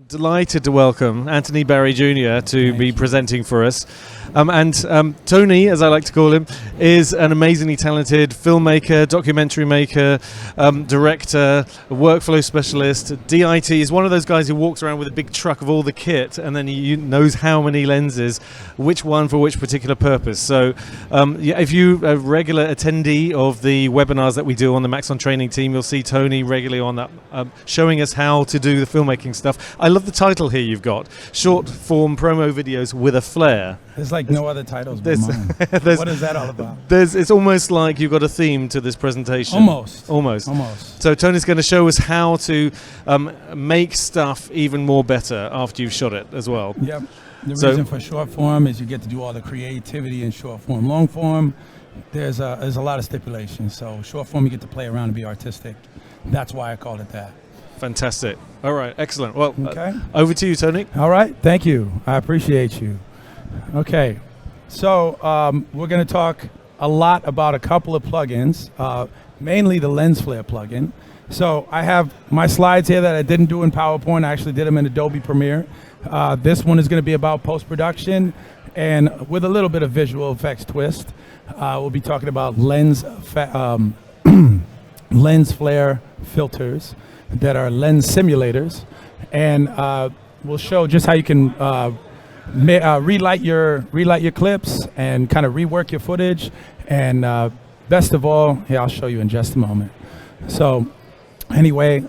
Delighted to welcome Anthony Bari Jr. to be presenting for us. Tony, as I like to call him, is an amazingly talented filmmaker, documentary maker, director, workflow specialist. DIT is one of those guys who walks around with a big truck of all the kit and then he knows how many lenses, which one for which particular purpose. So if you're a regular attendee of the webinars that we do on the Maxon training team, you'll see Tony regularly on that, showing us how to do the filmmaking stuff. I love the title here you've got, short form promo videos with a flair. There's like no other titles but mine. What is that all about? It's almost like you've got a theme to this presentation. Almost. So Tony's going to show us how to make stuff even more better after you've shot it as well. Yep. The reason for short form is you get to do all the creativity in short form. Long form, there's a lot of stipulations. So short form, you get to play around and be artistic. That's why I called it that. Fantastic. All right, excellent. Well, okay. Over to you, Tony. All right, thank you. I appreciate you. Okay, so we're going to talk a lot about a couple of plugins, mainly the lens flare plugin. So I have my slides here that I didn't do in PowerPoint. I actually did them in Adobe Premiere. This one is going to be about post-production and with a little bit of visual effects twist. We'll be talking about lens flare filters that are lens simulators, and we'll show just how you can relight your clips and kind of rework your footage, and best of all, I'll show you in just a moment. So anyway,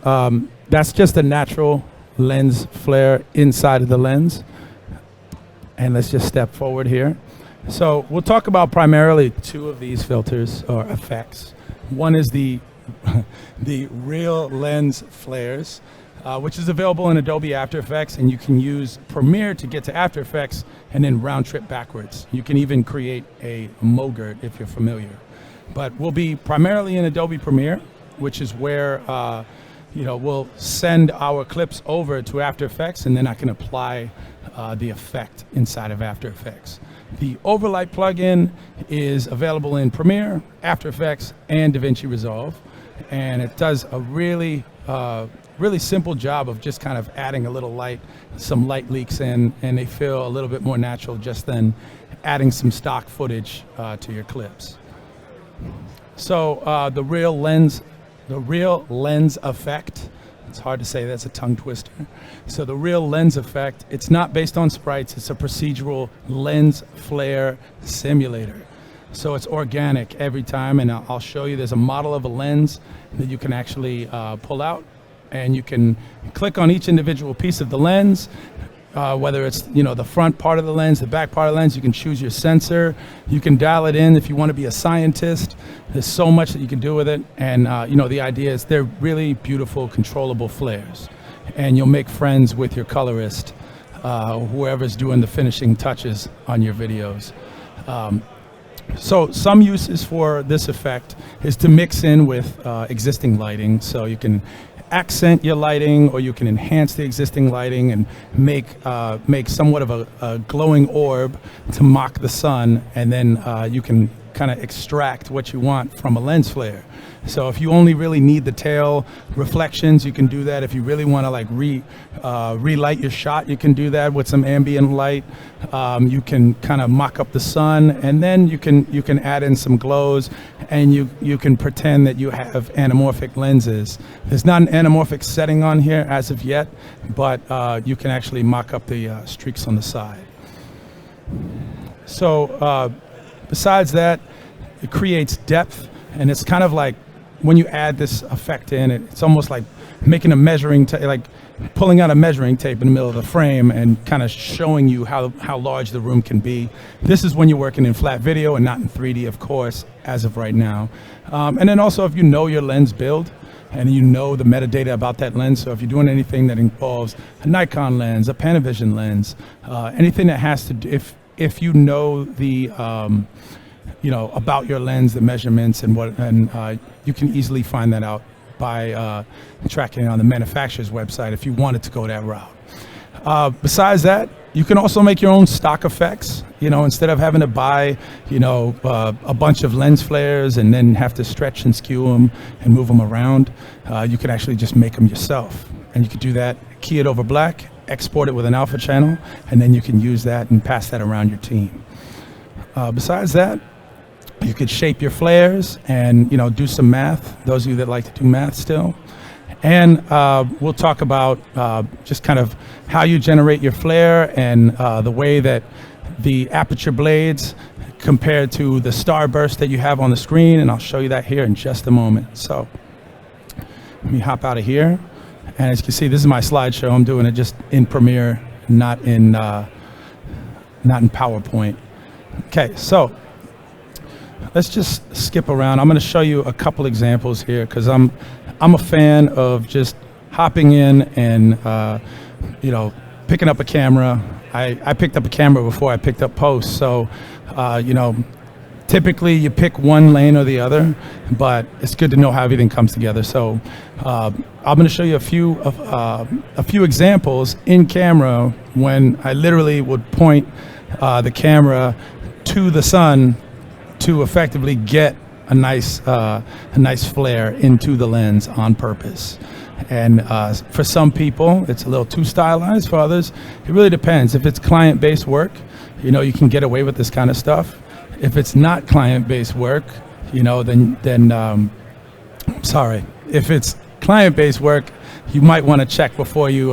that's just a natural lens flare inside of the lens, and let's just step forward here. So we'll talk about primarily two of these filters or effects. One is the real lens flares, which is available in Adobe After Effects, and you can use Premiere to get to After Effects and then round trip backwards. You can even create a MOGRT if you're familiar. But we'll be primarily in Adobe Premiere, which is where we'll send our clips over to After Effects, and then I can apply the effect inside of After Effects. The Overlight plugin is available in Premiere, After Effects, and DaVinci Resolve, and it does a really simple job of just kind of adding a little light, some light leaks in, and they feel a little bit more natural just than adding some stock footage to your clips. So the real lens effect, it's hard to say, that's a tongue twister. So the real lens effect, it's not based on sprites, it's a procedural lens flare simulator. So it's organic every time, and I'll show you there's a model of a lens that you can actually pull out, and you can click on each individual piece of the lens, whether it's the front part of the lens, the back part of the lens. You can choose your sensor, you can dial it in if you want to be a scientist. There's so much that you can do with it, and the idea is they're really beautiful, controllable flares, and you'll make friends with your colorist, whoever's doing the finishing touches on your videos. So some uses for this effect is to mix in with existing lighting, so you can accent your lighting, or you can enhance the existing lighting and make somewhat of a glowing orb to mock the sun, and then you can kind of extract what you want from a lens flare. So if you only really need the tail reflections, you can do that. If you really want to like relight your shot, you can do that with some ambient light. You can kind of mock up the sun, and then you can add in some glows, and you can pretend that you have anamorphic lenses. There's not an anamorphic setting on here as of yet, but you can actually mock up the streaks on the side. So besides that, it creates depth, and it's kind of like when you add this effect in, it's almost like making a measuring tape, like pulling out a measuring tape in the middle of the frame and kind of showing you how large the room can be. This is when you're working in flat video and not in 3D, of course, as of right now. And then also, if you know your lens build and you know the metadata about that lens, so if you're doing anything that involves a Nikon lens, a Panavision lens, anything that has to do, if you know the about your lens, the measurements, and you can easily find that out by tracking it on the manufacturer's website if you wanted to go that route. Besides that, you can also make your own stock effects. Instead of having to buy, a bunch of lens flares and then have to stretch and skew them and move them around, you can actually just make them yourself. And you can do that, key it over black, export it with an alpha channel, and then you can use that and pass that around your team. Besides that, you could shape your flares and do some math, those of you that like to do math still. And we'll talk about just kind of how you generate your flare and the way that the aperture blades compared to the starburst that you have on the screen, and I'll show you that here in just a moment. So let me hop out of here. And as you can see, this is my slideshow. I'm doing it just in Premiere, not in PowerPoint. Okay, so let's just skip around. I'm going to show you a couple examples here because I'm a fan of just hopping in and picking up a camera. I picked up a camera before I picked up post, so typically you pick one lane or the other, but it's good to know how everything comes together. So I'm going to show you a few examples in camera when I literally would point the camera to the sun to effectively get a nice flare into the lens on purpose. And for some people, it's a little too stylized. For others, it really depends. If it's client-based work, you can get away with this kind of stuff. If it's not client-based work, then sorry. If it's client-based work, you might want to check before you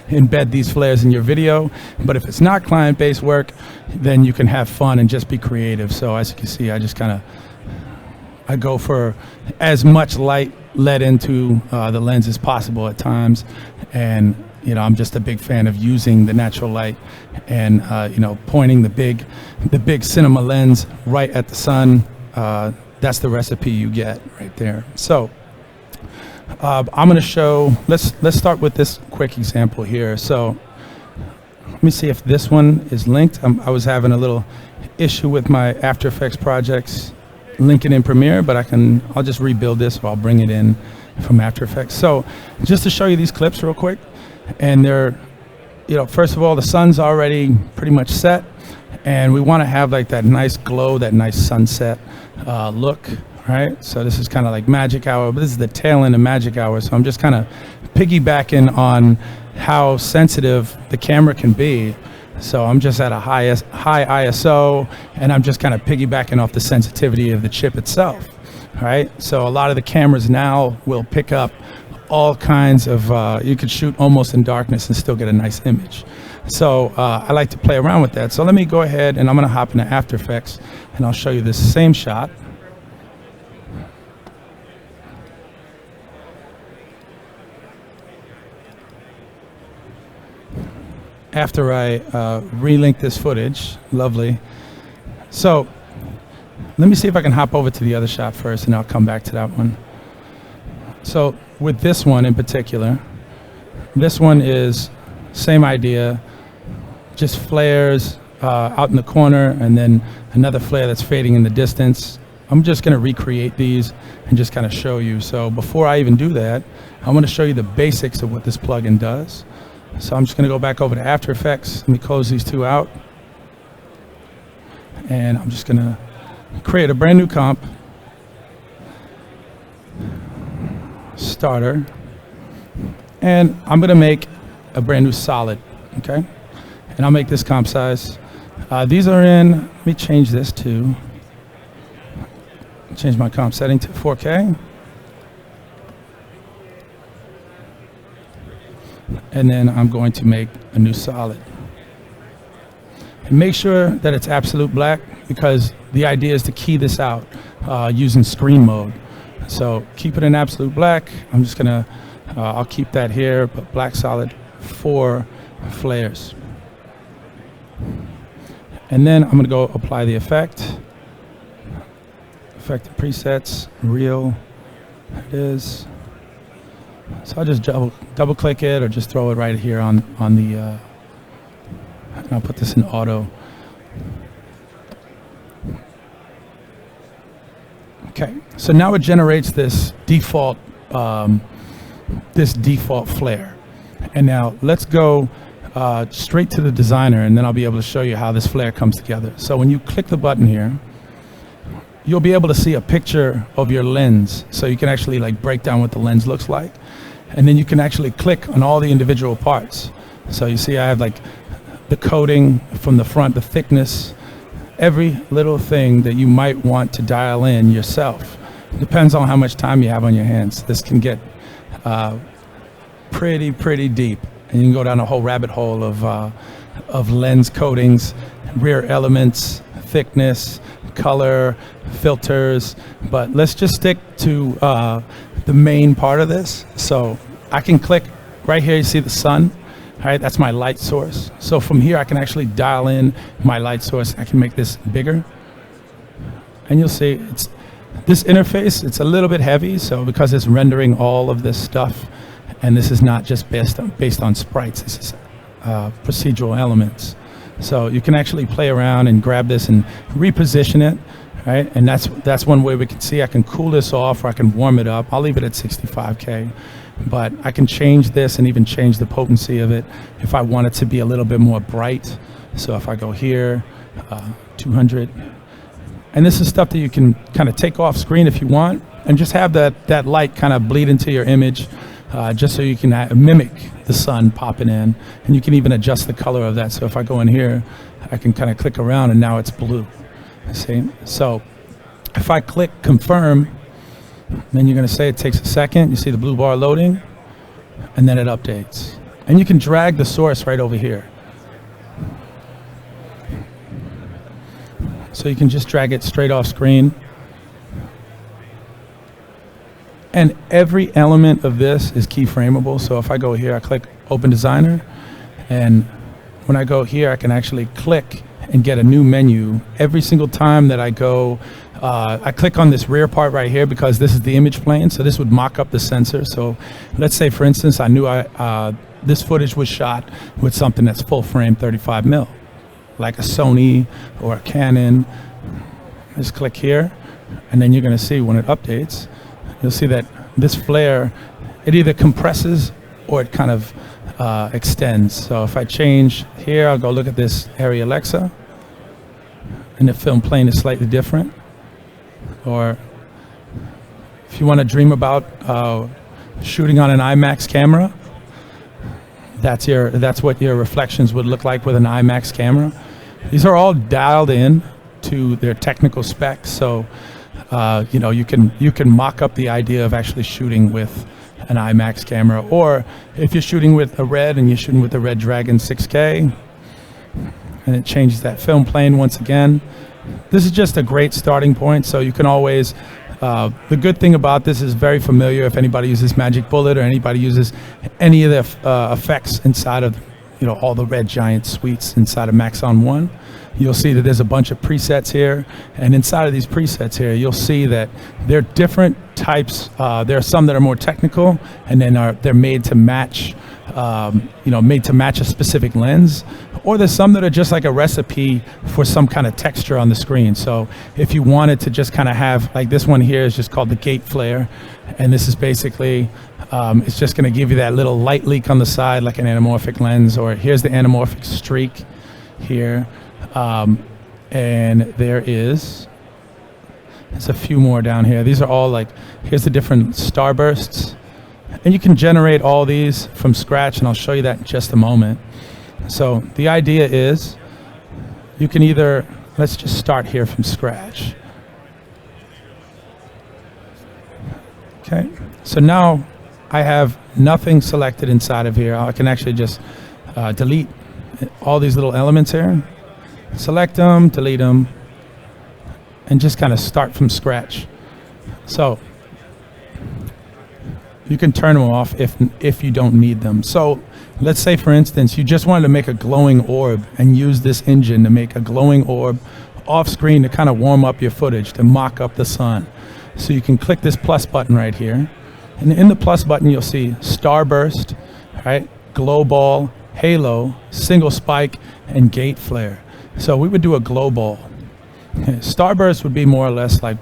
embed these flares in your video. But if it's not client-based work, then you can have fun and just be creative. So as you can see, I go for as much light let into the lens as possible at times, and I'm just a big fan of using the natural light and pointing the big cinema lens right at the sun. That's the recipe you get right there. So I'm going to show. Let's start with this quick example here. So let me see if this one is linked. I was having a little issue with my After Effects projects linking in Premiere, but I'll just rebuild this, or I'll bring it in from After Effects. So just to show you these clips real quick, and they're, first of all, the sun's already pretty much set, and we want to have like that nice glow, that nice sunset look, right? So this is kind of like magic hour, but this is the tail end of magic hour, so I'm just kind of piggybacking on how sensitive the camera can be. So I'm just at a high ISO, and I'm just kind of piggybacking off the sensitivity of the chip itself, right? So a lot of the cameras now will pick up all kinds of, you could shoot almost in darkness and still get a nice image. So I like to play around with that. So let me go ahead, and I'm going to hop into After Effects, and I'll show you this same shot. After I relink this footage. Lovely. So let me see if I can hop over to the other shot first, and I'll come back to that one. So with this one in particular, this one is same idea, just flares out in the corner, and then another flare that's fading in the distance. I'm just going to recreate these and just kind of show you. So before I even do that, I want to show you the basics of what this plugin does. So I'm just going to go back over to After Effects. Let me close these two out. And I'm just going to create a brand new comp. Starter. And I'm going to make a brand new solid. Okay? And I'll make this comp size. These are in, let me change this to, change my comp setting to 4K. And then I'm going to make a new solid. And make sure that it's absolute black, because the idea is to key this out using screen mode. So keep it in absolute black. I'm just gonna, I'll keep that here, but black solid for flares. And then I'm gonna go apply the effect. Effect presets, real, there it is. So I'll just double click it, or just throw it right here on the, and I'll put this in auto. Okay, so now it generates this default flare. And now let's go straight to the designer, and then I'll be able to show you how this flare comes together. So when you click the button here, you'll be able to see a picture of your lens, so you can actually like break down what the lens looks like. And then you can actually click on all the individual parts. So you see I have like the coating from the front, the thickness, every little thing that you might want to dial in yourself. Depends on how much time you have on your hands. This can get pretty deep, and you can go down a whole rabbit hole of lens coatings, rear elements, thickness, color, filters. But let's just stick to the main part of this. So I can click right here. You see the sun. All right, that's my light source. So from here, I can actually dial in my light source. I can make this bigger. And you'll see this interface, it's a little bit heavy. So because it's rendering all of this stuff, and this is not just based on sprites, this is procedural elements. So you can actually play around and grab this and reposition it, right? And that's one way we can see. I can cool this off, or I can warm it up. I'll leave it at 65K. But I can change this and even change the potency of it if I want it to be a little bit more bright. So if I go here, 200. And this is stuff that you can kind of take off screen if you want, and just have that light kind of bleed into your image, just so you can mimic the sun popping in. And you can even adjust the color of that. So if I go in here, I can kind of click around and now it's blue. See? So if I click confirm, then you're going to say it takes a second. You see the blue bar loading, and then it updates. And you can drag the source right over here. So you can just drag it straight off screen. And every element of this is keyframeable. So if I go here, I click Open Designer, and when I go here, I can actually click and get a new menu. Every single time that I go, I click on this rear part right here because this is the image plane, so this would mock up the sensor. So let's say, for instance, I knew this footage was shot with something that's full frame 35 mil, like a Sony or a Canon. Just click here, and then you're going to see when it updates, you'll see that this flare, it either compresses or it kind of extends. So if I change here, I'll go look at this Arri Alexa, and the film plane is slightly different. Or if you want to dream about shooting on an IMAX camera, that's what your reflections would look like with an IMAX camera. These are all dialed in to their technical specs, so you know, you can mock up the idea of actually shooting with an IMAX camera. Or if you're shooting with a Red and you're shooting with the Red Dragon 6K, and it changes that film plane once again. This is just a great starting point, so you can always, the good thing about this is very familiar if anybody uses Magic Bullet or anybody uses any of the effects inside of, you know, all the Red Giant suites inside of Maxon 1. You'll see that there's a bunch of presets here, and inside of these presets here, you'll see that they're different types. There are some that are more technical, and then they're made to match, you know, made to match a specific lens. Or there's some that are just like a recipe for some kind of texture on the screen. So if you wanted to just kind of have, like this one here is just called the gate flare, and this is basically, it's just going to give you that little light leak on the side like an anamorphic lens. Or here's the anamorphic streak here. And there's a few more down here. These are all like, here's the different starbursts. And you can generate all these from scratch, and I'll show you that in just a moment. So the idea is you can either, let's just start here from scratch. Okay, so now I have nothing selected inside of here. I can actually just delete all these little elements here. Select them, delete them, and just kind of start from scratch. So you can turn them off if you don't need them. So let's say, for instance, you just wanted to make a glowing orb and use this engine to make a glowing orb off screen to kind of warm up your footage, to mock up the sun. So you can click this plus button right here, and in the plus button you'll see starburst, right, glow ball, halo, single spike, and gate flare. So we would do a glow ball. Starburst would be more or less like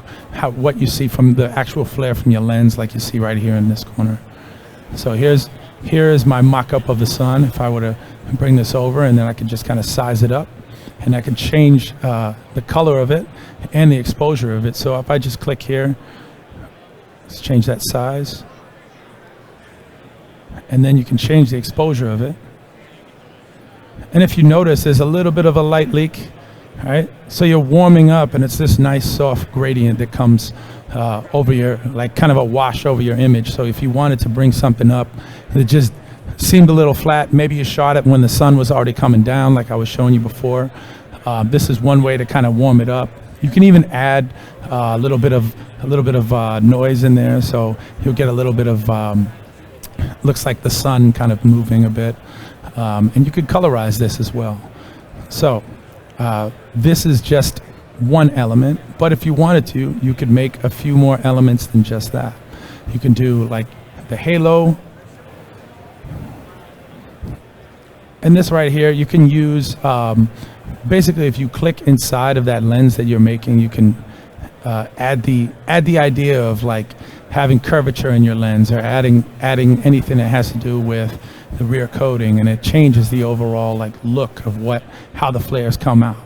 what you see from the actual flare from your lens, like you see right here in this corner. So here is my mock-up of the sun. If I were to bring this over, and then I could just kind of size it up, and I could change the color of it and the exposure of it. So if I just click here, let's change that size, and then you can change the exposure of it. And if you notice, there's a little bit of a light leak, right? So you're warming up, and it's this nice soft gradient that comes over your, like kind of a wash over your image. So if you wanted to bring something up that just seemed a little flat, maybe you shot it when the sun was already coming down, like I was showing you before. This is one way to kind of warm it up. You can even add a little bit of noise in there, so you'll get a little bit of looks like the sun kind of moving a bit, and you could colorize this as well. So this is just one element, but if you wanted to, you could make a few more elements than just that. You can do like the halo, and this right here you can use basically if you click inside of that lens that you're making, you can add the idea of like having curvature in your lens, or adding anything that has to do with the rear coating, and it changes the overall like look of how the flares come out.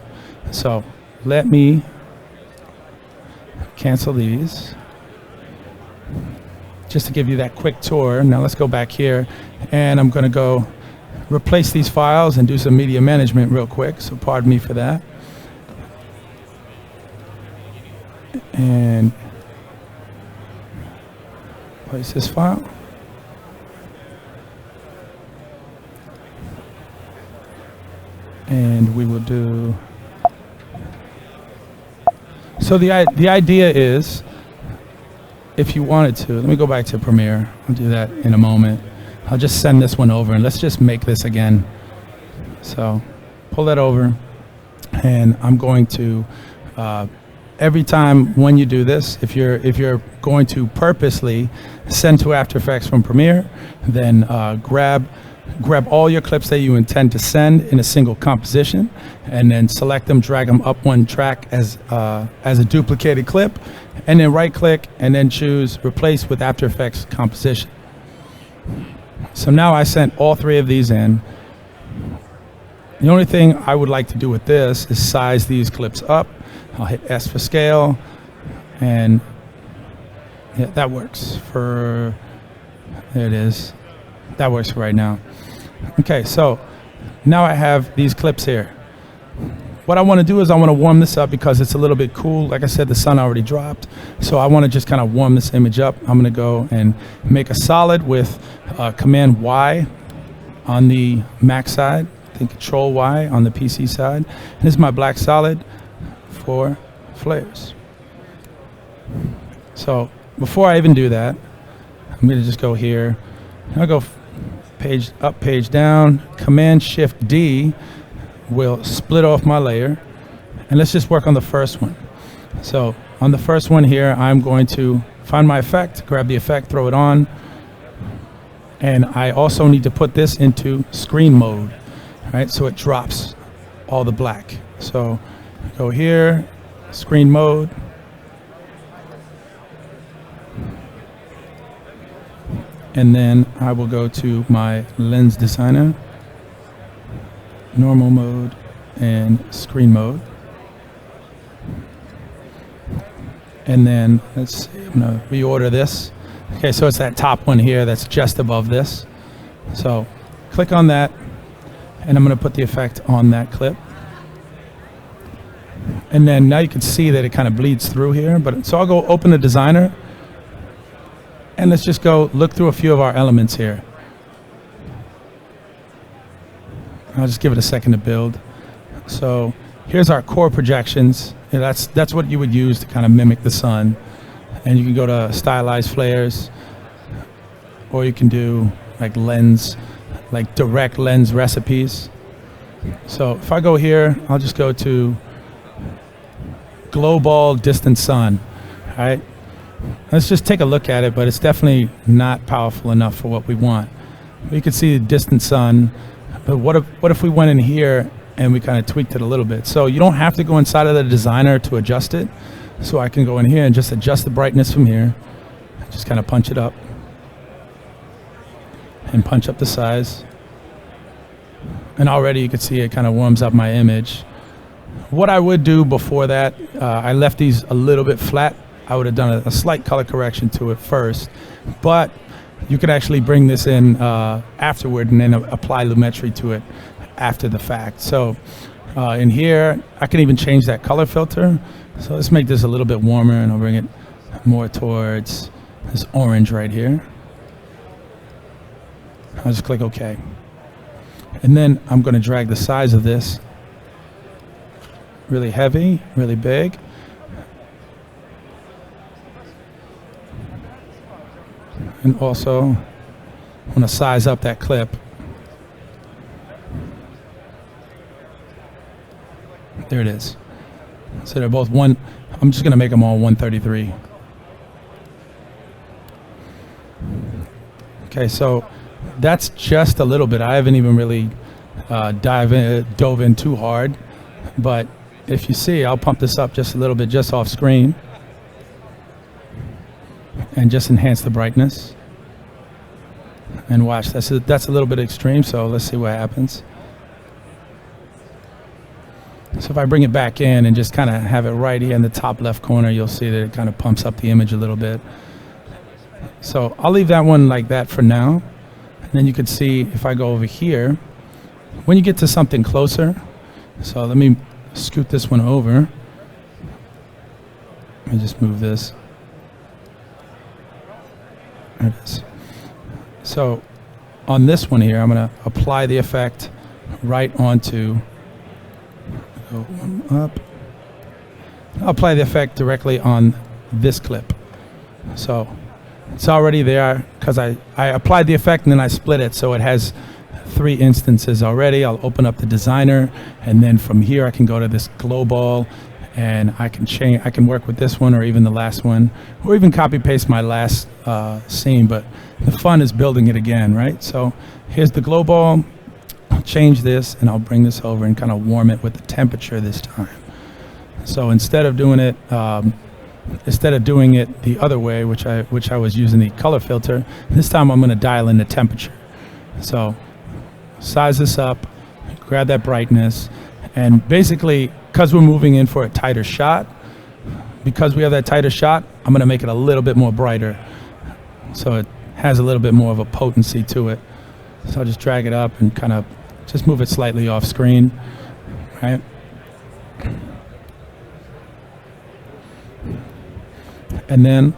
So let me cancel these just to give you that quick tour. Now let's go back here, and I'm going to go replace these files and do some media management real quick, so pardon me for that. And place this file. And we will do, so the idea is, if you wanted to, let me go back to Premiere. I'll do that in a moment. I'll just send this one over, and let's just make this again. So pull that over, and I'm going to every time when you do this, if you're going to purposely send to After Effects from Premiere, then grab all your clips that you intend to send in a single composition, and then select them, drag them up one track as a duplicated clip, and then right click and then choose Replace with After Effects Composition. So now I sent all three of these in. The only thing I would like to do with this is size these clips up. I'll hit S for scale, and yeah, that works for, there it is. That works for right now. Okay, so now I have these clips here. What I want to do is I want to warm this up because it's a little bit cool. Like I said, the sun already dropped, so I want to just kind of warm this image up. I'm going to go and make a solid with Command Y on the Mac side, I think Control Y on the PC side. And this is my black solid for flares. So before I even do that, I'm going to just go here. I'll go page up, page down. Command Shift D will split off my layer, and let's just work on the first one. So on the first one here, I'm going to find my effect, grab the effect, throw it on, and I also need to put this into screen mode, right? So it drops all the black. So go here, screen mode, and then I will go to my lens designer, normal mode, and screen mode. And then let's see, I'm gonna reorder this. Okay, so it's that top one here that's just above this. So click on that, and I'm gonna put the effect on that clip. And then now you can see that it kind of bleeds through here. But so I'll go open the designer, and let's just go look through a few of our elements here. I'll just give it a second to build. So here's our core projections. Yeah, that's what you would use to kind of mimic the sun. And you can go to stylized flares, or you can do like lens, like direct lens recipes. So if I go here, I'll just go to glow ball distant sun. All right, let's just take a look at it, but it's definitely not powerful enough for what we want. You can see the distant sun, but what if we went in here and we kind of tweaked it a little bit? So you don't have to go inside of the designer to adjust it. So I can go in here and just adjust the brightness from here, just kind of punch it up and punch up the size. And already you can see it kind of warms up my image. What I would do before that, I left these a little bit flat. I would have done a slight color correction to it first, but you could actually bring this in afterward and then apply lumetri to it after the fact. So in here, I can even change that color filter. So let's make this a little bit warmer, and I'll bring it more towards this orange right here. I'll just click OK. And then I'm going to drag the size of this really heavy, really big. And also, I want to size up that clip. There it is. So they're both one. I'm just going to make them all 133. Okay, so that's just a little bit. I haven't even really dove in too hard. But if you see, I'll pump this up just a little bit, just off screen. And just enhance the brightness. And watch, that's a little bit extreme, so let's see what happens. So if I bring it back in and just kind of have it right here in the top left corner, you'll see that it kind of pumps up the image a little bit. So I'll leave that one like that for now. And then you can see if I go over here, when you get to something closer, so let me scoot this one over. Let me just move this. There it is. So on this one here, I'm going to apply the effect right onto, go one up. I'll apply the effect directly on this clip. So it's already there because I applied the effect and then I split it, so it has 3 instances already. I'll open up the designer, and then from here I can go to this glow ball, and I can change. I can work with this one or even the last one, or even copy paste my last scene. But the fun is building it again, right? So here's the glow ball. I'll change this, and I'll bring this over and kind of warm it with the temperature this time. So instead of doing it the other way, which I was using the color filter, this time I'm going to dial in the temperature. So size this up, grab that brightness, and basically, because we're moving in for a tighter shot, because we have that tighter shot, I'm going to make it a little bit more brighter, so it has a little bit more of a potency to it. So I'll just drag it up and kind of just move it slightly off screen, right? And then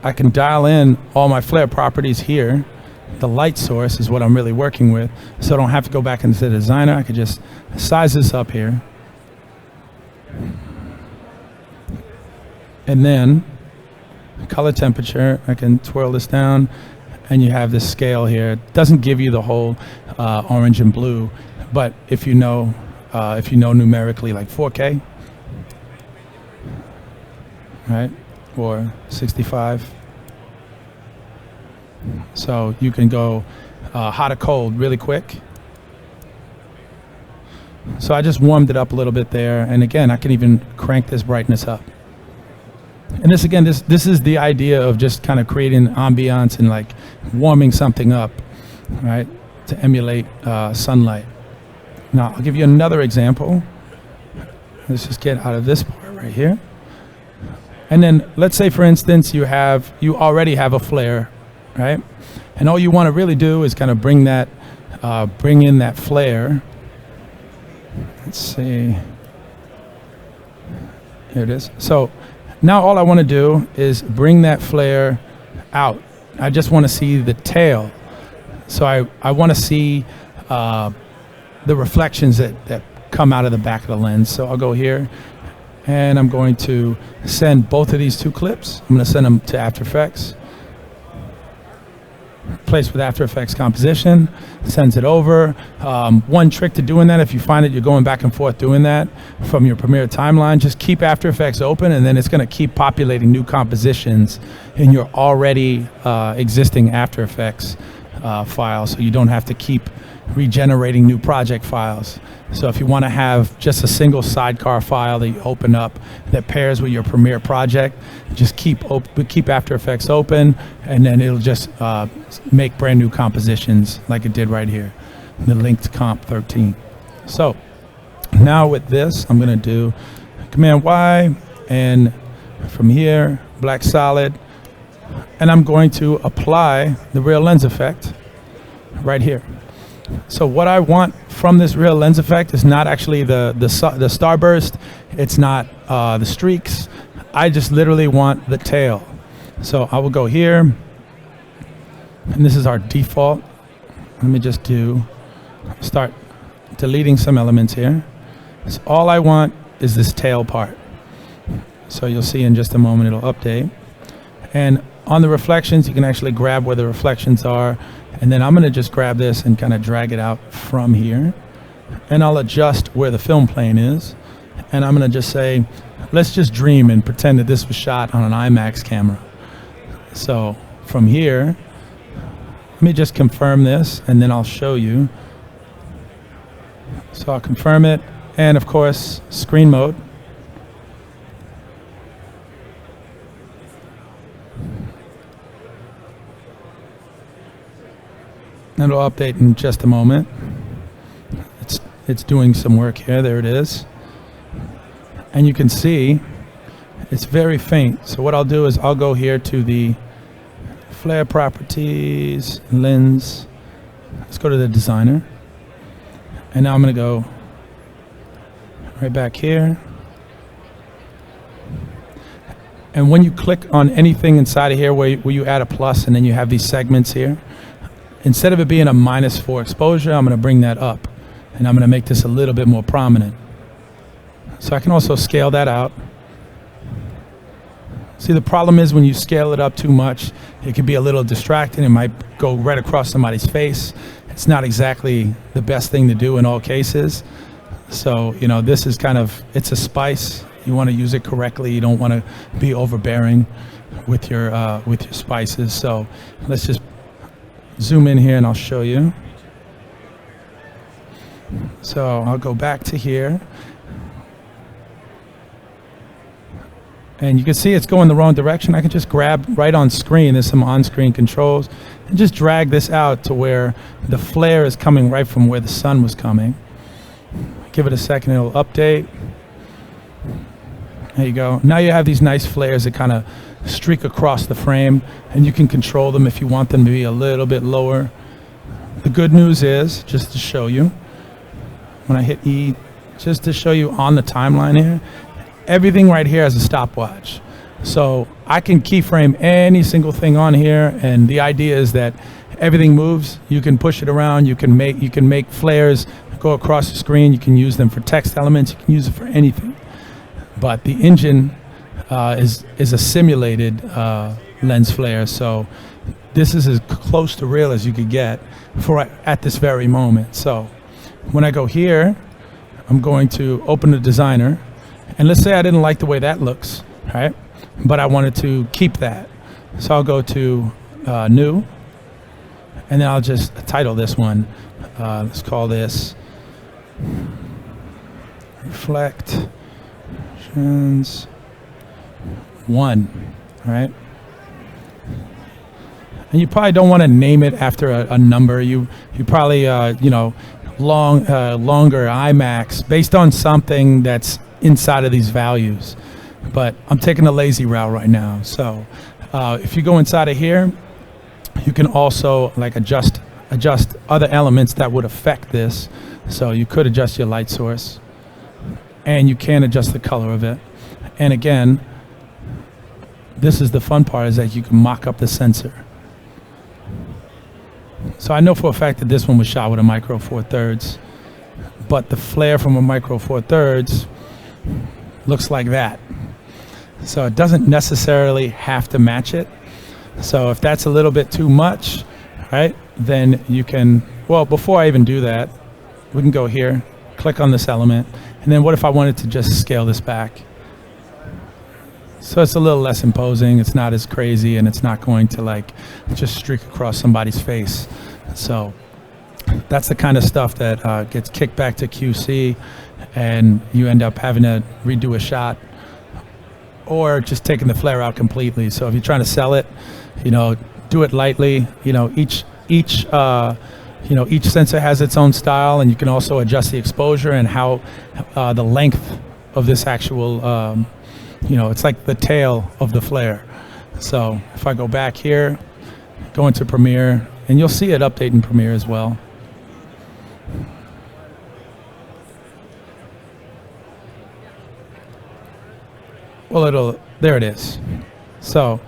I can dial in all my flare properties here. The light source is what I'm really working with, so I don't have to go back into the designer. I could just size this up here. And then color temperature, I can twirl this down, and you have this scale here. It doesn't give you the whole orange and blue, but if you know numerically, like 4K, right, or 65. So you can go hot or cold really quick. So I just warmed it up a little bit there, and again, I can even crank this brightness up. And this again, this is the idea of just kind of creating ambiance and like warming something up, right, to emulate sunlight. Now I'll give you another example. Let's just get out of this part right here. And then let's say, for instance, you already have a flare, right? And all you want to really do is kind of bring in that flare. Let's see. Here it is. So now all I want to do is bring that flare out. I just want to see the tail. So I want to see the reflections that come out of the back of the lens. So I'll go here, and I'm going to send both of these 2 clips. I'm going to send them to After Effects. Place with After Effects composition, sends it over. One trick to doing that, if you find that you're going back and forth doing that from your Premiere timeline, just keep After Effects open, and then it's going to keep populating new compositions in your already existing After Effects file, so you don't have to keep regenerating new project files. So if you want to have just a single sidecar file that you open up that pairs with your Premiere project, just keep After Effects open, and then it'll just make brand new compositions like it did right here, the linked comp 13. So now with this, I'm going to do Command Y, and from here, black solid, and I'm going to apply the real lens effect right here. So what I want from this real lens effect is not actually the starburst. It's not the streaks. I just literally want the tail. So I will go here, and this is our default. Let me just start deleting some elements here. So all I want is this tail part. So you'll see in just a moment it'll update. And on the reflections, you can actually grab where the reflections are. And then I'm going to just grab this and kind of drag it out from here. And I'll adjust where the film plane is. And I'm going to just say, let's just dream and pretend that this was shot on an IMAX camera. So from here, let me just confirm this, and then I'll show you. So I'll confirm it. And of course, screen mode. And it'll update in just a moment. It's doing some work here. There it is. And you can see it's very faint. So what I'll do is I'll go here to the flare properties, lens. Let's go to the designer. And now I'm going to go right back here. And when you click on anything inside of here where you add a plus and then you have these segments here, instead of it being a -4 exposure, I'm going to bring that up. And I'm going to make this a little bit more prominent. So I can also scale that out. See, the problem is when you scale it up too much, it can be a little distracting. It might go right across somebody's face. It's not exactly the best thing to do in all cases. So, you know, this is kind of, it's a spice. You want to use it correctly. You don't want to be overbearing with your spices. So let's just zoom in here and I'll show you. So I'll go back to here. And you can see it's going the wrong direction. I can just grab right on screen. There's some on-screen controls. And just drag this out to where the flare is coming right from where the sun was coming. Give it a second, it'll update. There you go. Now you have these nice flares that kind of streak across the frame. And you can control them if you want them to be a little bit lower. The good news is, just to show you, when I hit E, just to show you on the timeline here, everything right here has a stopwatch. So I can keyframe any single thing on here, and the idea is that everything moves. You can push it around. You can make flares go across the screen. You can use them for text elements. You can use it for anything. But the engine is a simulated lens flare. So this is as close to real as you could get for at this very moment. So when I go here, I'm going to open the designer. And let's say I didn't like the way that looks, right? But I wanted to keep that. So I'll go to new, and then I'll just title this one. Let's call this Reflections 1, right? And you probably don't want to name it after a number. You probably, you know, longer IMAX based on something that's inside of these values. But I'm taking a lazy route right now. So if you go inside of here, you can also like adjust other elements that would affect this. So you could adjust your light source, and you can adjust the color of it. And again, this is the fun part, is that you can mock up the sensor. So I know for a fact that this one was shot with a micro 4/3, but the flare from a micro 4/3 looks like that. So it doesn't necessarily have to match it. So if that's a little bit too much, right, then you can, well, before I even do that, we can go here, click on this element, and then what if I wanted to just scale this back? So it's a little less imposing, it's not as crazy, and it's not going to like just streak across somebody's face. So that's the kind of stuff that gets kicked back to QC, and you end up having to redo a shot, or just taking the flare out completely. So if you're trying to sell it, you know, do it lightly. You know, each sensor has its own style, and you can also adjust the exposure and how the length of this actual, you know, it's like the tail of the flare. So if I go back here, go into Premiere, and you'll see it update in Premiere as well. well, there it is. So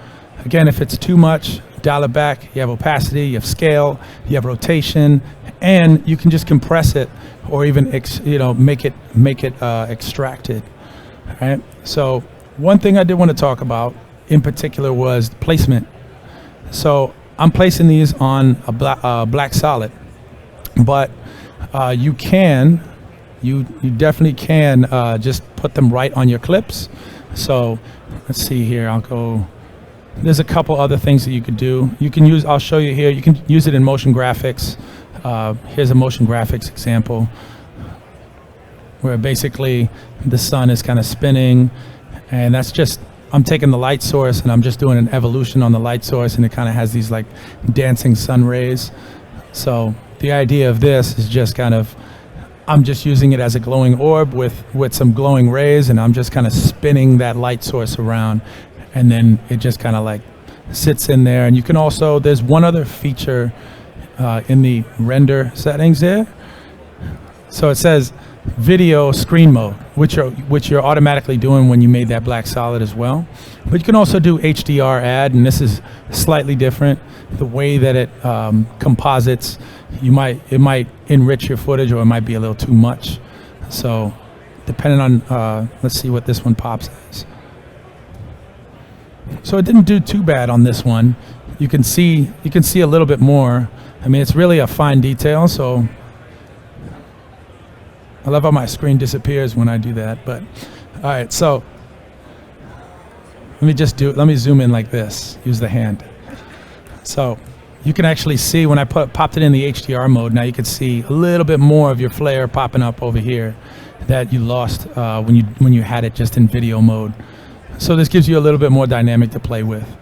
again, if it's too much, dial it back. You have opacity, you have scale, you have rotation, and you can just compress it or even make it extracted. All right. So one thing I did want to talk about in particular was placement. So I'm placing these on a black solid, but you definitely can just put them right on your clips. So let's see here. There's a couple other things that you could do. I'll show you here. You can use it in motion graphics. Here's a motion graphics example where basically the sun is kind of spinning, and that's just, I'm taking the light source and I'm just doing an evolution on the light source, and it kind of has these like dancing sun rays. So the idea of this is just kind of, I'm just using it as a glowing orb with some glowing rays, and I'm just kind of spinning that light source around, and then it just kind of like sits in there. And you can also, there's one other feature in the render settings there. So it says video screen mode, which you're automatically doing when you made that black solid as well. But you can also do HDR add, and this is slightly different. The way that it composites, it might enrich your footage, or it might be a little too much. So depending on, let's see what this one pops as. So it didn't do too bad on this one. You can see a little bit more. I mean, it's really a fine detail. So I love how my screen disappears when I do that. But all right, so let me zoom in like this. Use the hand. So you can actually see when I popped it in the HDR mode. Now you can see a little bit more of your flare popping up over here that you lost when you had it just in video mode. So this gives you a little bit more dynamic to play with.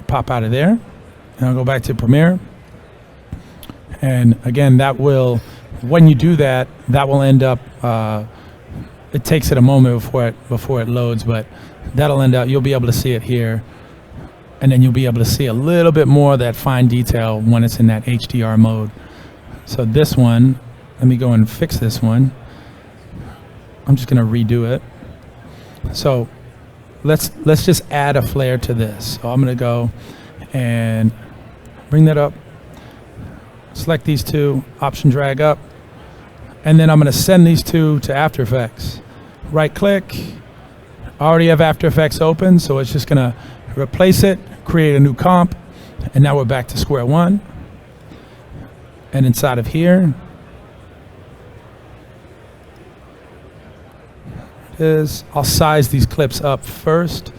Pop out of there, and I'll go back to Premiere. And again, when you do that, that will end up, it takes it a moment before it loads, but that'll end up, you'll be able to see it here. And then you'll be able to see a little bit more of that fine detail when it's in that HDR mode. So this one, let me go and fix this one. I'm just gonna redo it. So let's just add a flare to this. So I'm gonna go and bring that up, select these two, option drag up, and then I'm gonna send these two to After Effects. Right click, I already have After Effects open, so it's just gonna replace it, create a new comp, and now we're back to square one. And inside of here, I'll size these clips up first.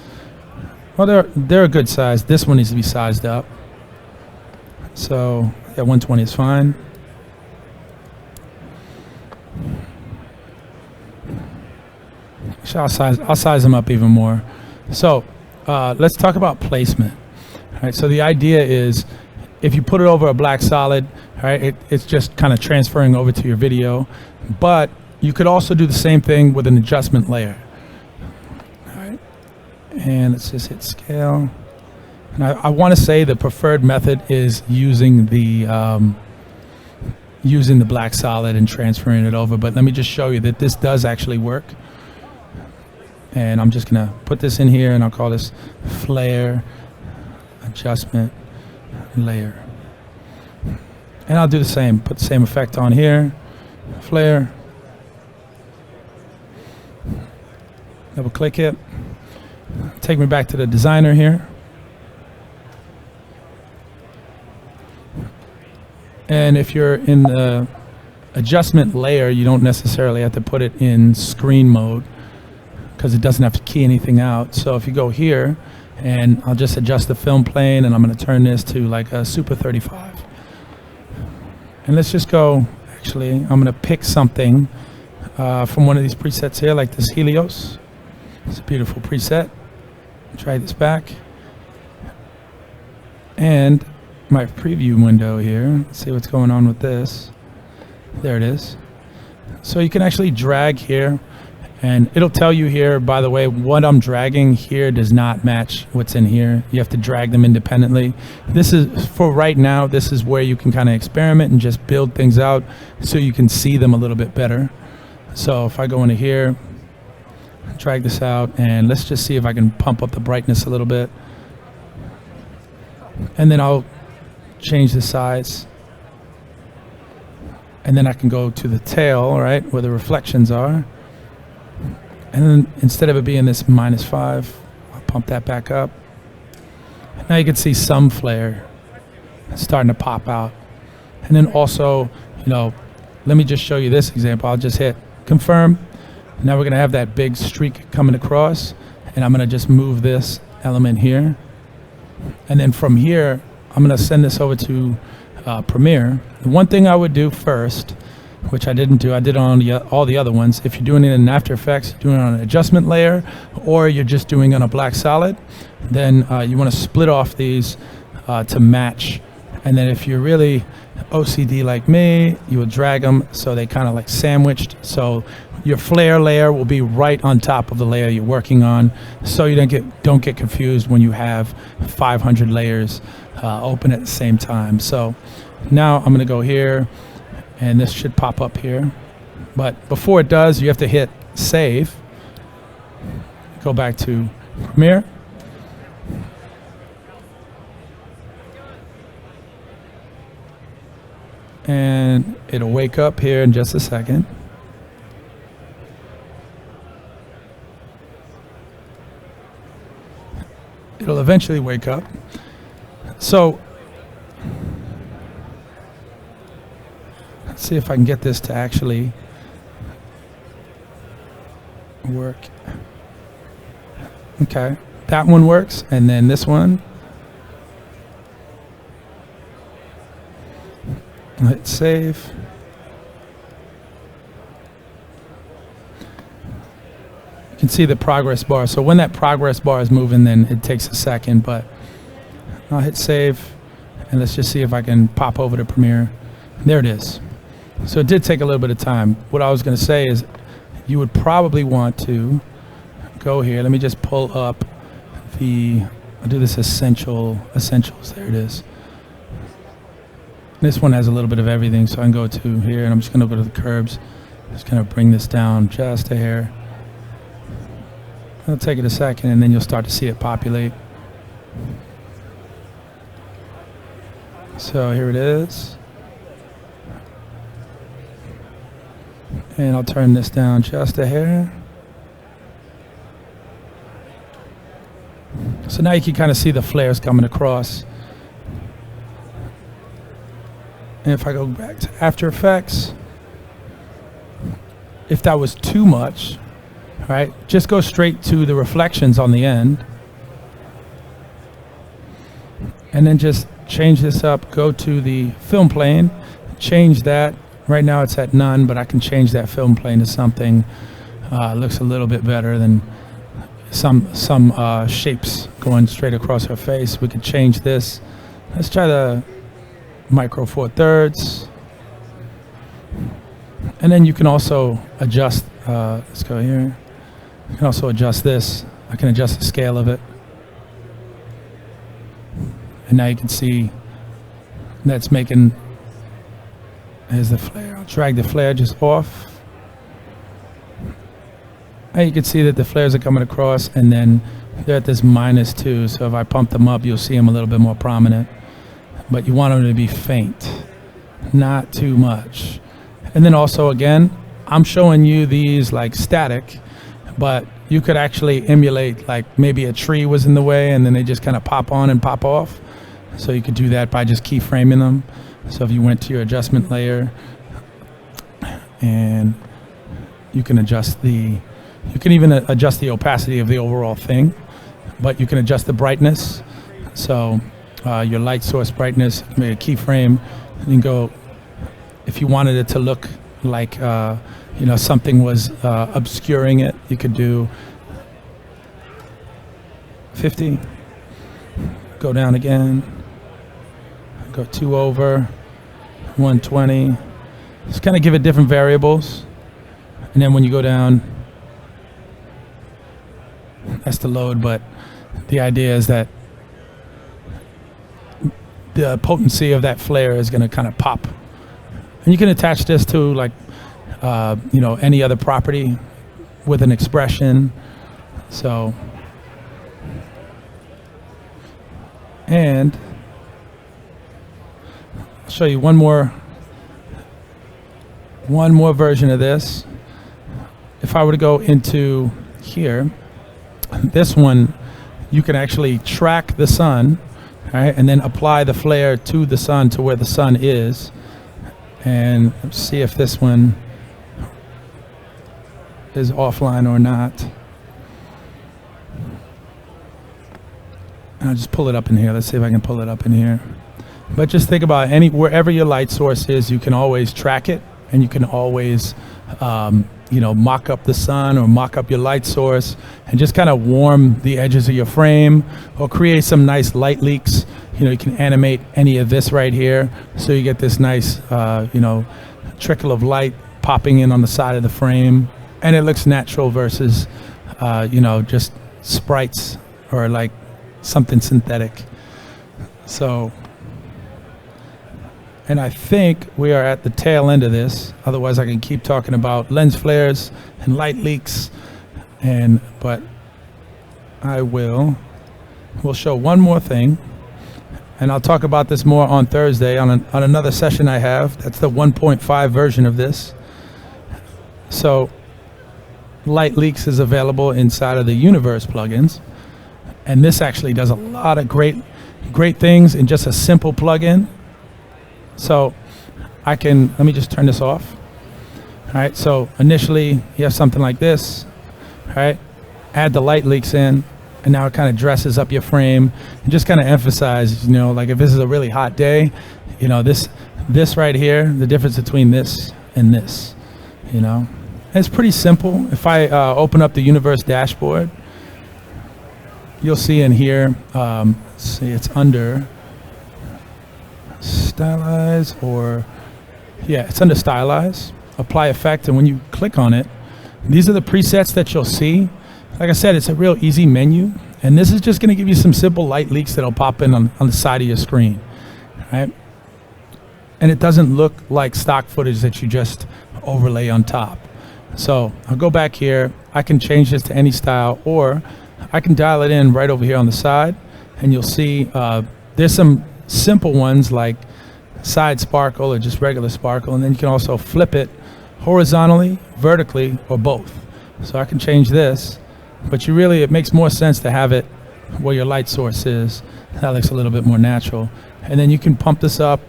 Well, they're a good size. This one needs to be sized up. So yeah, 120 is fine. So I'll size them up even more. So let's talk about placement. All right. So the idea is, if you put it over a black solid, all right, it's just kind of transferring over to your video, but you could also do the same thing with an adjustment layer. All right, and let's just hit scale. And I want to say the preferred method is using the black solid and transferring it over, but let me just show you that this does actually work. And I'm just gonna put this in here, and I'll call this flare adjustment layer. And I'll do the same, put the same effect on here, flare. Double click it, take me back to the designer here. And if you're in the adjustment layer, you don't necessarily have to put it in screen mode because it doesn't have to key anything out. So if you go here, and I'll just adjust the film plane, and I'm going to turn this to like a Super 35. And let's just go, actually, I'm going to pick something from one of these presets here, like this Helios. It's a beautiful preset. Drag this back. And my preview window here, let's see what's going on with this. There it is. So you can actually drag here, And it'll tell you here, by the way, what I'm dragging here does not match what's in here. You have to drag them independently. This is, for right now, this is where you can kind of experiment and just build things out so you can see them a little bit better. So if I go into here, drag this out, and let's just see if I can pump up the brightness a little bit. And then I'll change the size. And then I can go to the tail, right, where the reflections are. And then instead of it being this -5, I'll pump that back up. Now you can see some flare starting to pop out. And then also, you know, let me just show you this example. I'll just hit confirm. Now we're going to have that big streak coming across. And I'm going to just move this element here. And then from here, I'm going to send this over to Premiere. The one thing I would do first, which I didn't do, I did on all the other ones. If you're doing it in After Effects, you're doing it on an adjustment layer, or you're just doing it on a black solid, then you want to split off these to match. And then if you're really OCD like me, you will drag them so they kind of like sandwiched. So your flare layer will be right on top of the layer you're working on, so you don't get confused when you have 500 layers open at the same time. So now I'm going to go here, and this should pop up here. But before it does, you have to hit save. Go back to Premiere. And it'll wake up here in just a second. It'll eventually wake up. So let's see if I can get this to actually work. Okay, that one works, and then this one. Hit save. You can see the progress bar. So when that progress bar is moving, then it takes a second, but I'll hit save, and let's just see if I can pop over to Premiere. There it is. So it did take a little bit of time. What I was going to say is you would probably want to go here. Let me just pull up I'll do this essentials. There it is. This one has a little bit of everything, so I can go to here, and I'm just going to go to the curves. Just going to bring this down just a hair. It'll take it a second, and then you'll start to see it populate. So here it is. And I'll turn this down just a hair. So now you can kind of see the flares coming across. And if I go back to After Effects, if that was too much, right, just go straight to the reflections on the end. And then just change this up, go to the film plane, change that. Right now it's at none, but I can change that film plane to something looks a little bit better than some shapes going straight across her face. We could change this. Let's try the micro 4/3. And then you can also adjust, let's go here. You can also adjust this. I can adjust the scale of it. And now you can see that's making, there's the flare. I'll drag the flare just off. And you can see that the flares are coming across, and then they're at this -2. So if I pump them up, you'll see them a little bit more prominent. But you want them to be faint, not too much. And then also, again, I'm showing you these like static, but you could actually emulate like maybe a tree was in the way, and then they just kind of pop on and pop off. So you could do that by just keyframing them. So if you went to your adjustment layer, and you can adjust you can even adjust the opacity of the overall thing, but you can adjust the brightness. So your light source brightness, you can make a keyframe, and you can go, if you wanted it to look like you know, something was obscuring it, you could do 50, go down again, go 2 over, 120. Just kind of give it different variables, and then when you go down, has to load, but the idea is that the potency of that flare is going to kind of pop. And you can attach this to like, any other property with an expression. So, and I'll show you one more version of this. If I were to go into here, this one, you can actually track the sun, right, and then apply the flare to the sun, to where the sun is. And let's see if this one is offline or not. I'll just pull it up in here. Let's see if I can pull it up in here. But just think about wherever your light source is, you can always track it, and you can always mock up the sun or mock up your light source and just kind of warm the edges of your frame or create some nice light leaks. You can animate any of this right here, so you get this nice trickle of light popping in on the side of the frame, and it looks natural versus just sprites or like something synthetic. So, and I think we are at the tail end of this. Otherwise, I can keep talking about lens flares and light leaks, but we'll show one more thing, and I'll talk about this more on Thursday on another session I have. That's the 1.5 version of this. So, light leaks is available inside of the Universe plugins, and this actually does a lot of great things in just a simple plugin. So let me just turn this off. All right, so initially you have something like this, all right? Add the light leaks in, and now it kind of dresses up your frame and just kind of emphasizes, like if this is a really hot day, this right here, the difference between this and this, It's pretty simple. If I open up the Universe dashboard, you'll see in here, see it's under stylize, it's under stylize, apply effect, and when you click on it, these are the presets that you'll see. Like I said, it's a real easy menu, and this is just going to give you some simple light leaks that'll pop in on the side of your screen, right? And it doesn't look like stock footage that you just overlay on top. So I'll go back here, I can change this to any style, or I can dial it in right over here on the side, and you'll see there's some simple ones like side sparkle or just regular sparkle, and then you can also flip it horizontally, vertically, or both. So I can change this, but it makes more sense to have it where your light source is. That looks a little bit more natural. And then you can pump this up,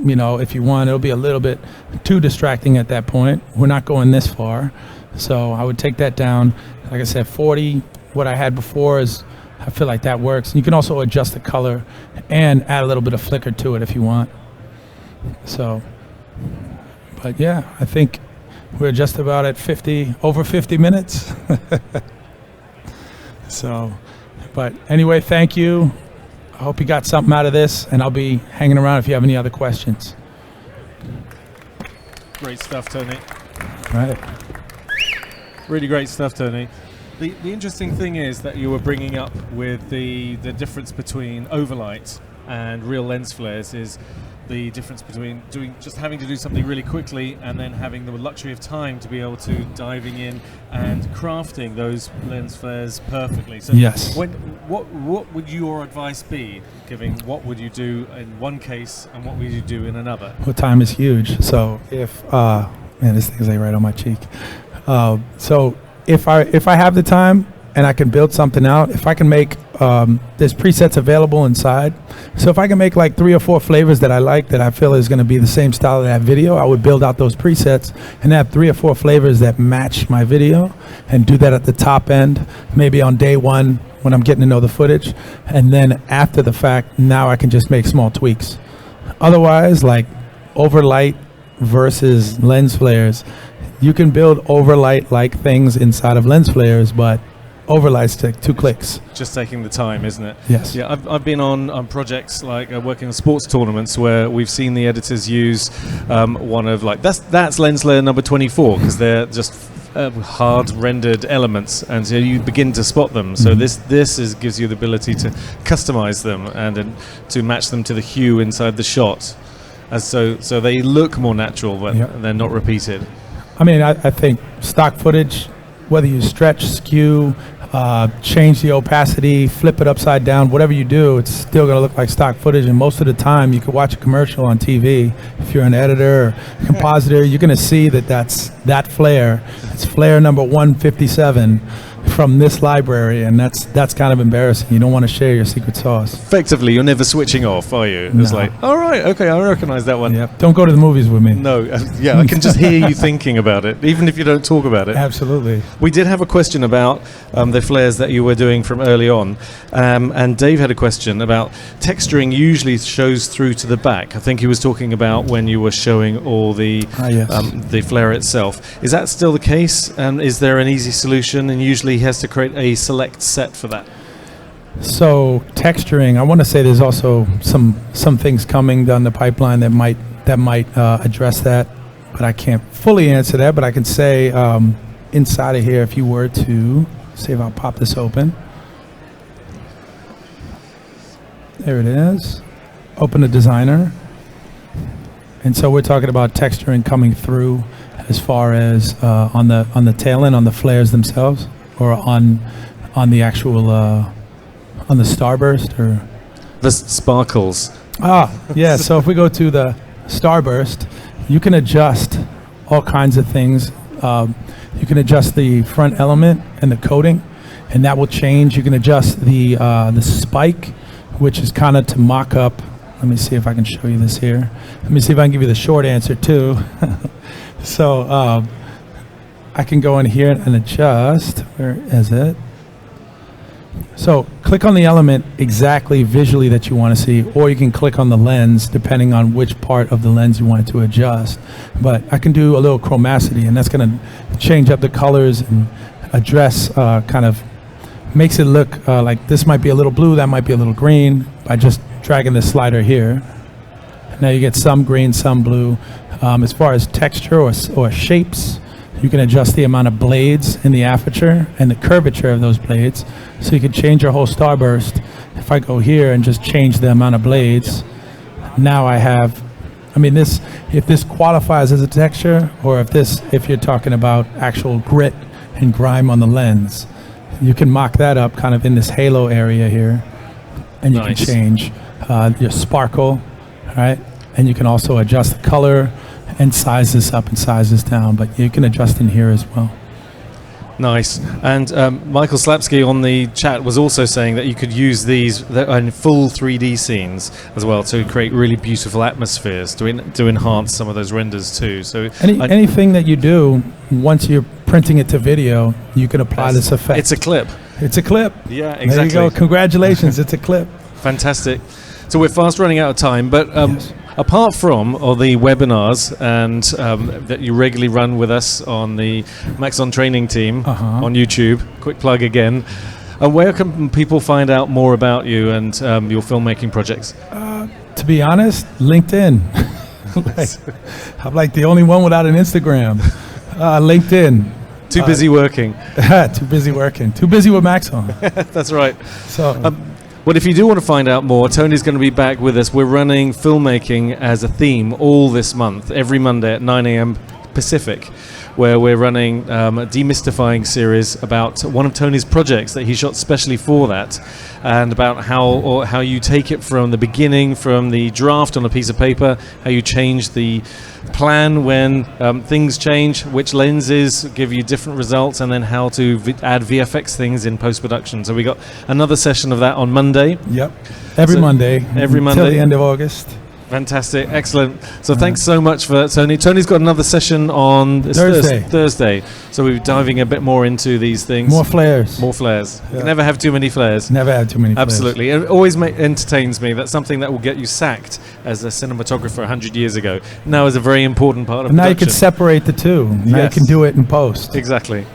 if you want. It'll be a little bit too distracting at that point. We're not going this far, so I would take that down. Like I said, 40. What I had before I feel like that works. And you can also adjust the color and add a little bit of flicker to it if you want. So, but yeah, I think we're just about at over 50 minutes. So, but anyway, thank you. I hope you got something out of this, and I'll be hanging around if you have any other questions. Great stuff, Tony. All right. Really great stuff, Tony. The interesting thing is that you were bringing up with the difference between overlight and real lens flares is the difference between having to do something really quickly and then having the luxury of time to be able to diving in and crafting those lens flares perfectly. So yes. What would your advice be? What would you do in one case and what would you do in another? Well, time is huge. So if this thing's like right on my cheek. So if I have the time and I can build something out, if I can make there's presets available inside. So if I can make like 3 or 4 flavors that I like that I feel is going to be the same style of that video, I would build out those presets and have 3 or 4 flavors that match my video and do that at the top end, maybe on day 1 when I'm getting to know the footage. And then after the fact, now I can just make small tweaks. Otherwise, like overlight versus lens flares, you can build overlight like things inside of lens flares, but overlights take 2 clicks. Just taking the time, isn't it? Yes. Yeah, I've been on projects like working on sports tournaments where we've seen the editors use one of like that's lens flare number 24 because they're just hard rendered elements, and so you begin to spot them. So this gives you the ability to customize them and to match them to the hue inside the shot, so they look more natural, but they're not repeated. I mean, I think stock footage, whether you stretch, skew, change the opacity, flip it upside down, whatever you do, it's still going to look like stock footage. And most of the time, you can watch a commercial on TV. If you're an editor or compositor, you're going to see that's that flare. It's flare number 157 from this library, and that's kind of embarrassing. You don't want to share your secret sauce. Effectively, you're never switching off, are you? No. It's like, all right, okay, I recognize that one. Yep. Don't go to the movies with me. No, I can just hear you thinking about it, even if you don't talk about it. Absolutely. We did have a question about the flares that you were doing from early on, and Dave had a question about texturing usually shows through to the back. I think he was talking about when you were showing all the the flare itself. Is that still the case? And is there an easy solution? And usually he has to create a select set for that. So texturing, I want to say there's also some things coming down the pipeline that might address that, but I can't fully answer that. But I can say inside of here, if you were to see if I'll pop this open. There it is. Open the designer. And so we're talking about texturing coming through as far as on the tail end, on the flares themselves, or on the actual on the starburst, or The sparkles. Yeah. So if we go to the starburst, you can adjust all kinds of things. You can adjust the front element and the coating, and that will change. You can adjust the spike, which is kind of to mock up. Let me see if I can show you this here. Let me see if I can give you the short answer too. So I can go in here and adjust. Where is it? So click on the element exactly visually that you want to see, or you can click on the lens depending on which part of the lens you want it to adjust. But I can do a little chromacity, and that's going to change up the colors and address kind of makes it look like this might be a little blue, that might be a little green, by just dragging the slider here. Now you get some green, some blue. As far as texture or shapes, you can adjust the amount of blades in the aperture and the curvature of those blades. So you can change your whole starburst. If I go here and just change the amount of blades, now I have, I mean, this, if this qualifies as a texture, or if you're talking about actual grit and grime on the lens, you can mock that up kind of in this halo area here, and you can change your sparkle, right? And you can also adjust the color and size this up and size this down, but you can adjust in here as well. Nice. And Michael Slapsky on the chat was also saying that you could use these in full 3D scenes as well to create really beautiful atmospheres to enhance some of those renders too. So anything that you do, once you're printing it to video, you can apply this effect. It's a clip. It's a clip. Yeah, exactly. There you go. Congratulations. It's a clip. Fantastic. So we're fast running out of time, but apart from all the webinars and that you regularly run with us on the Maxon training team on YouTube, quick plug again, where can people find out more about you and your filmmaking projects? To be honest, LinkedIn. I'm like the only one without an Instagram. LinkedIn. Too busy working. Too busy working. Too busy with Maxon. That's right. So. Well, if you do want to find out more, Tony's going to be back with us. We're running filmmaking as a theme all this month, every Monday at 9 a.m. Pacific, where we're running a demystifying series about one of Tony's projects that he shot specially for that, and about how you take it from the beginning, from the draft on a piece of paper, how you change the plan when things change, which lenses give you different results, and then how to add VFX things in post-production. So we got another session of that on Monday. Yep, every Monday until the end of August. Fantastic, excellent. So thanks so much for Tony. Tony's got another session on Thursday. So we're diving a bit more into these things. More flares. More flares. Yeah. You never have too many flares. Never have too many flares. Absolutely. It always entertains me. That's something that will get you sacked as a cinematographer 100 years ago. Now is a very important part of now production. You can separate the two. Now you can do it in post. Exactly.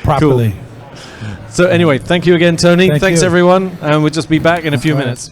Properly. Cool. So anyway, thank you again, Tony. Thanks you. everyone. And we'll just be back in a few minutes.